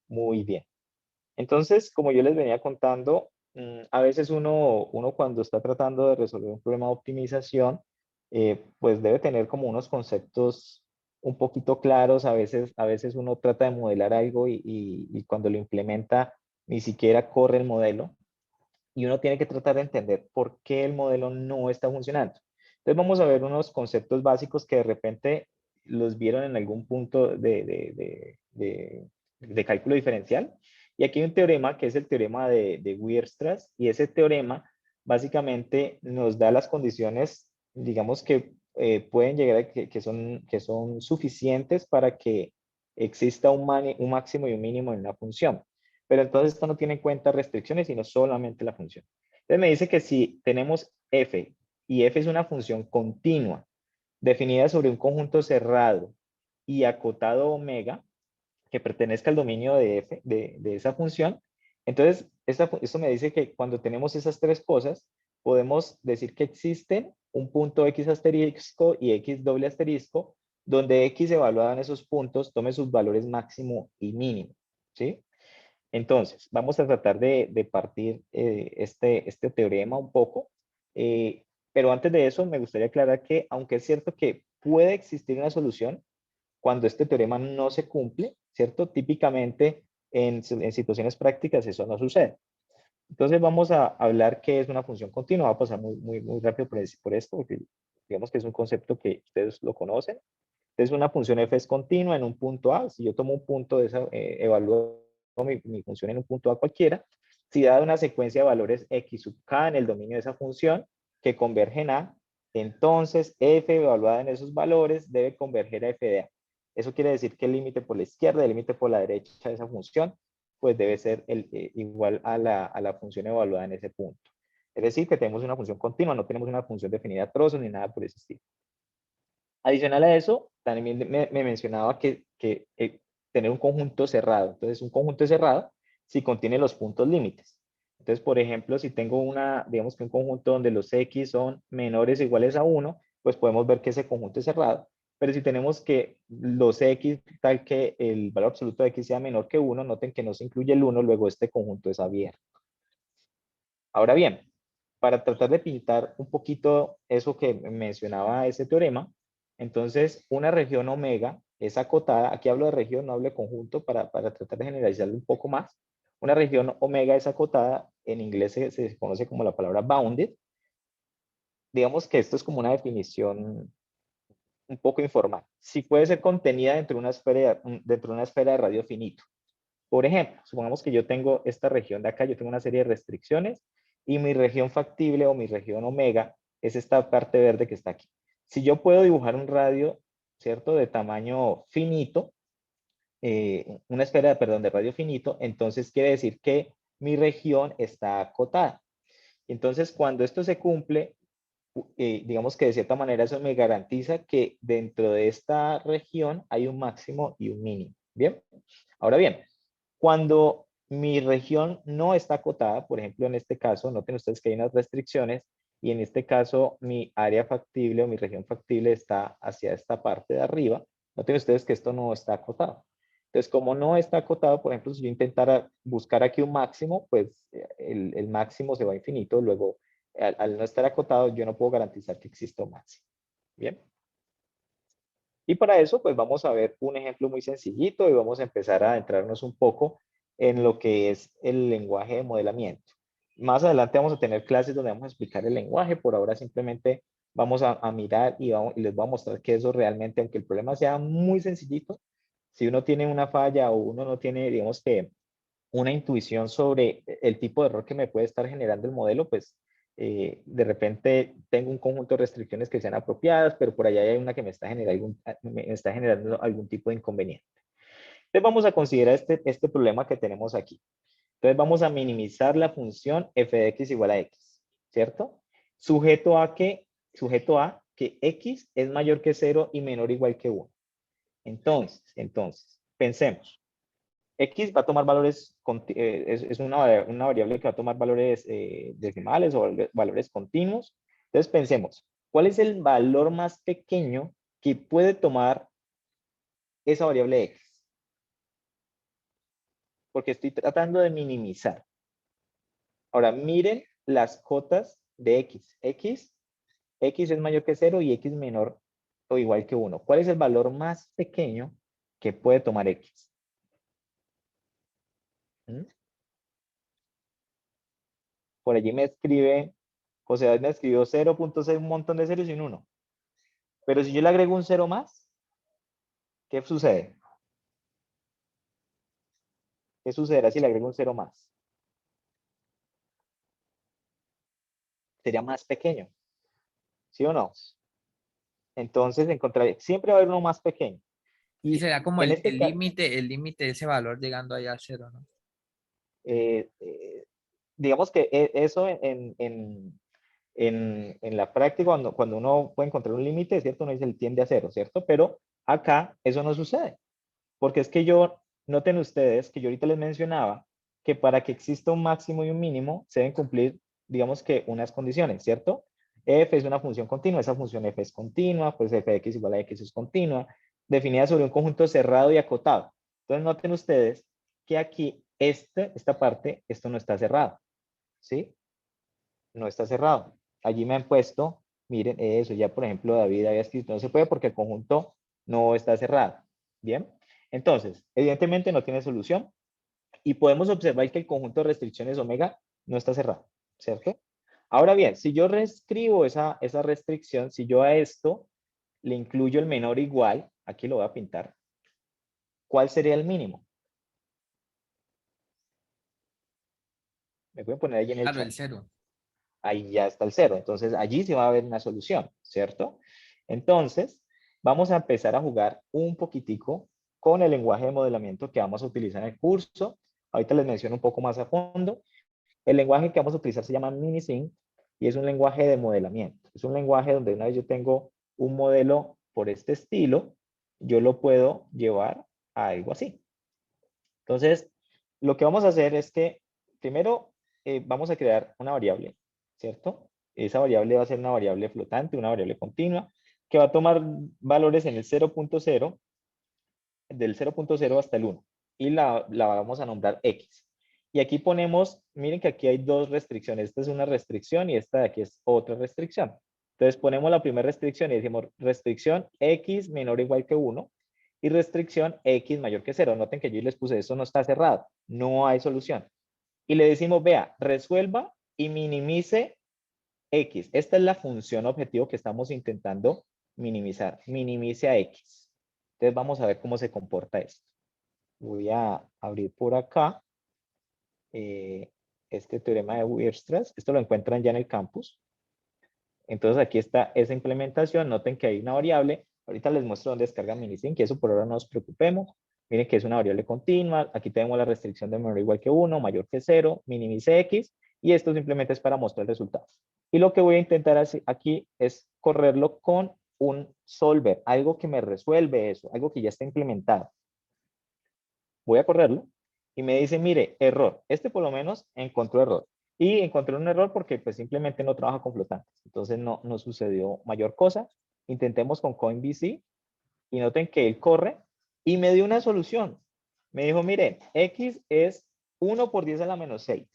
Muy bien. Entonces, como yo les venía contando, a veces uno cuando está tratando de resolver un problema de optimización, pues debe tener como unos conceptos un poquito claros. A veces uno trata de modelar algo y cuando lo implementa ni siquiera corre el modelo y uno tiene que tratar de entender por qué el modelo no está funcionando. Entonces vamos a ver unos conceptos básicos que de repente los vieron en algún punto de cálculo diferencial. Y aquí hay un teorema que es el teorema de Weierstrass, y ese teorema básicamente nos da las condiciones, digamos que pueden llegar a que son suficientes para que exista un máximo y un mínimo en una función. Pero entonces esto no tiene en cuenta restricciones, sino solamente la función. Entonces me dice que si tenemos f, y f es una función continua, definida sobre un conjunto cerrado y acotado omega, que pertenezca al dominio de f, de esa función, entonces esto me dice que cuando tenemos esas tres cosas, podemos decir que existen un punto x asterisco y x doble asterisco, donde x evaluado en esos puntos tome sus valores máximo y mínimo, ¿sí? Entonces, vamos a tratar de partir este teorema un poco, pero antes de eso me gustaría aclarar que, aunque es cierto que puede existir una solución cuando este teorema no se cumple, ¿cierto? Típicamente en situaciones prácticas eso no sucede. Entonces vamos a hablar qué es una función continua. Va a pasar muy rápido por esto, porque digamos que es un concepto que ustedes lo conocen. Entonces una función f es continua en un punto A. Si yo tomo un punto de esa, evalúo mi función en un punto A cualquiera, si dada una secuencia de valores x sub k en el dominio de esa función que convergen a, entonces f evaluada en esos valores debe converger a f de a. Eso quiere decir que el límite por la izquierda y el límite por la derecha de esa función pues debe ser igual a la función evaluada en ese punto. Es decir, que tenemos una función continua, no tenemos una función definida a trozos ni nada por ese estilo. Adicional a eso, también me mencionaba que tener un conjunto cerrado. Entonces, un conjunto cerrado si contiene los puntos límites. Entonces, por ejemplo, si tengo digamos que un conjunto donde los x son menores o iguales a 1, pues podemos ver que ese conjunto es cerrado. Pero si tenemos que los x, tal que el valor absoluto de x sea menor que 1, noten que no se incluye el 1, luego este conjunto es abierto. Ahora bien, para tratar de pintar un poquito eso que mencionaba ese teorema, entonces una región omega es acotada. Aquí hablo de región, no hablo de conjunto, para tratar de generalizarlo un poco más. Una región omega es acotada, en inglés se conoce como la palabra bounded. Digamos que esto es como una definición un poco informal. Sí puede ser contenida dentro de una esfera de radio finito. Por ejemplo, supongamos que yo tengo esta región de acá, yo tengo una serie de restricciones y mi región factible o mi región omega es esta parte verde que está aquí. Si yo puedo dibujar un radio, ¿cierto? De tamaño finito, una esfera, perdón, de radio finito, entonces quiere decir que mi región está acotada. Entonces, cuando esto se cumple, digamos que de cierta manera eso me garantiza que dentro de esta región hay un máximo y un mínimo. Bien, ahora bien, cuando mi región no está acotada, por ejemplo, en este caso, noten ustedes que hay unas restricciones y en este caso mi área factible o mi región factible está hacia esta parte de arriba, noten ustedes que esto no está acotado. Entonces, como no está acotado, por ejemplo, si yo intentara buscar aquí un máximo, pues el máximo se va a infinito, luego al no estar acotado yo no puedo garantizar que exista un máximo. Bien. Y para eso, pues vamos a ver un ejemplo muy sencillito y vamos a empezar a adentrarnos un poco en lo que es el lenguaje de modelamiento. Más adelante vamos a tener clases donde vamos a explicar el lenguaje. Por ahora simplemente vamos a mirar y les voy a mostrar que eso realmente, aunque el problema sea muy sencillito, si uno tiene una falla o uno no tiene, digamos que una intuición sobre el tipo de error que me puede estar generando el modelo, pues de repente tengo un conjunto de restricciones que sean apropiadas, pero por allá hay una que me está generando algún tipo de inconveniente. Entonces vamos a considerar este problema que tenemos aquí. Entonces vamos a minimizar la función f de x igual a x, ¿cierto? Sujeto a que x es mayor que 0 y menor o igual que 1. Entonces, pensemos. X va a tomar valores, es una variable que va a tomar valores decimales o valores continuos. Entonces pensemos, ¿cuál es el valor más pequeño que puede tomar esa variable X? porque estoy tratando de minimizar. Ahora, miren las cotas de x. X es mayor que 0 y x menor o igual que 1. ¿Cuál es el valor más pequeño que puede tomar x? ¿Mm? Por allí me escribe, José David me escribió 0.6, un montón de ceros y un 1. Pero si yo le agrego un 0 más, ¿qué sucede? ¿Qué sucederá si le agrego un 0 más? Sería más pequeño, ¿sí o no? Entonces, siempre va a haber uno más pequeño. Sí, Y será como en este caso, el límite de ese valor llegando allá a cero, ¿no? eh, digamos que eso en la práctica, cuando uno puede encontrar un límite, ¿cierto? Uno dice el tiende a cero, ¿cierto? Pero acá eso no sucede. Porque es que noten ustedes que yo ahorita les mencionaba que para que exista un máximo y un mínimo se deben cumplir, digamos que unas condiciones, ¿cierto? F es una función continua, esa función F es continua, pues f de x igual a x es continua, definida sobre un conjunto cerrado y acotado. Entonces noten ustedes que aquí esta parte, esto no está cerrado, ¿sí? No está cerrado. Allí me han puesto, miren, eso ya por ejemplo David había escrito, no se puede porque el conjunto no está cerrado. Bien, entonces, evidentemente no tiene solución y podemos observar que el conjunto de restricciones omega no está cerrado, ¿cierto? Ahora bien, si yo reescribo esa restricción, si yo a esto le incluyo el menor o igual, aquí lo voy a pintar, ¿cuál sería el mínimo? Me pueden poner ahí en el Claro, chat. el cero. Ahí ya está el cero. Entonces, allí sí va a haber una solución, ¿cierto? Entonces, vamos a empezar a jugar un poquitico con el lenguaje de modelamiento que vamos a utilizar en el curso. Ahorita les menciono un poco más a fondo. El lenguaje que vamos a utilizar se llama Minisync y es un lenguaje de modelamiento. Es un lenguaje donde una vez yo tengo un modelo por este estilo, yo lo puedo llevar a algo así. Entonces, lo que vamos a hacer es que primero vamos a crear una variable, ¿cierto? Esa variable va a ser una variable flotante, una variable continua, que va a tomar valores en el 0.0, del 0.0 hasta el 1, y la vamos a nombrar X. Y aquí ponemos, miren que aquí hay dos restricciones, esta es una restricción y esta de aquí es otra restricción. Entonces ponemos la primera restricción y decimos restricción X menor o igual que 1 y restricción X mayor que 0. Noten que yo les puse, eso no está cerrado, no hay solución. Y le decimos, vea, resuelva y minimice X. Esta es la función objetivo que estamos intentando minimizar. Minimice a X. Entonces vamos a ver cómo se comporta esto. Voy a abrir por acá este teorema de Weierstrass. Esto lo encuentran ya en el campus. Entonces aquí está esa implementación. Noten que hay una variable. Ahorita les muestro dónde descarga Minisync, que eso por ahora no nos preocupemos. Miren que es una variable continua. Aquí tenemos la restricción de menor igual que 1, mayor que 0, minimice X. Y esto simplemente es para mostrar el resultado. Y lo que voy a intentar hacer aquí es correrlo con un solver, algo que me resuelve eso, algo que ya está implementado. Voy a correrlo y me dice, mire, error. Este por lo menos encontró error. Y encontré un error porque pues simplemente no trabaja con flotantes. Entonces no sucedió mayor cosa. Intentemos con CoinBC y noten que él corre y me dio una solución. Me dijo, mire, X es 1 por 10 a la menos 6.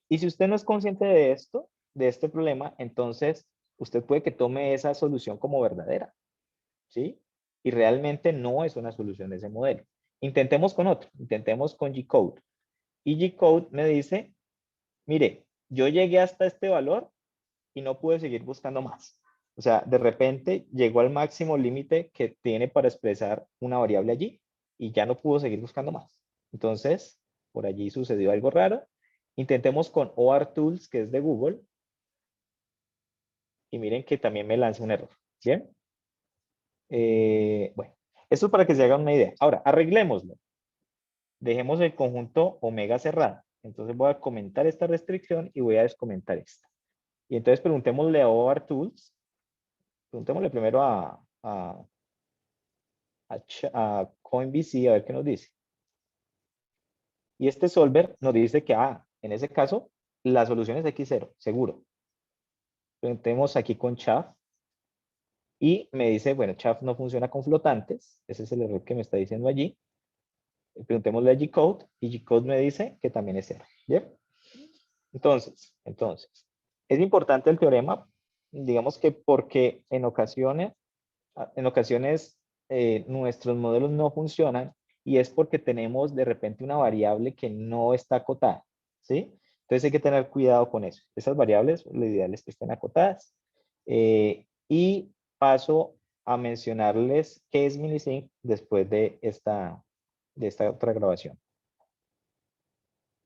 Y si usted no es consciente de esto, de este problema, entonces usted puede que tome esa solución como verdadera, ¿sí? Y realmente no es una solución de ese modelo. Intentemos con otro, intentemos con G-Code. Y G-Code me dice, mire, yo llegué hasta este valor y no pude seguir buscando más. O sea, de repente llegó al máximo límite que tiene para expresar una variable allí y ya no pudo seguir buscando más. Entonces, por allí sucedió algo raro. Intentemos con OR Tools, que es de Google, y miren que también me lanza un error. ¿Bien? Bueno, esto es para que se hagan una idea. Ahora, arreglémoslo. Dejemos el conjunto omega cerrado. Entonces voy a comentar esta restricción y voy a descomentar esta. Y entonces preguntémosle a OR Tools, preguntémosle primero a CoinBC a ver qué nos dice. Y este solver nos dice que, en ese caso, la solución es X0, seguro. Preguntemos aquí con Chaff y me dice, bueno, Chaff no funciona con flotantes. Ese es el error que me está diciendo allí. Preguntémosle a G-code y G-code me dice que también es 0. ¿Bien? Entonces, es importante el teorema, digamos que porque en ocasiones nuestros modelos no funcionan y es porque tenemos de repente una variable que no está acotada, ¿sí? Entonces hay que tener cuidado con eso. Esas variables, lo ideal es que estén acotadas. Y paso a mencionarles qué es minisync después de esta otra grabación.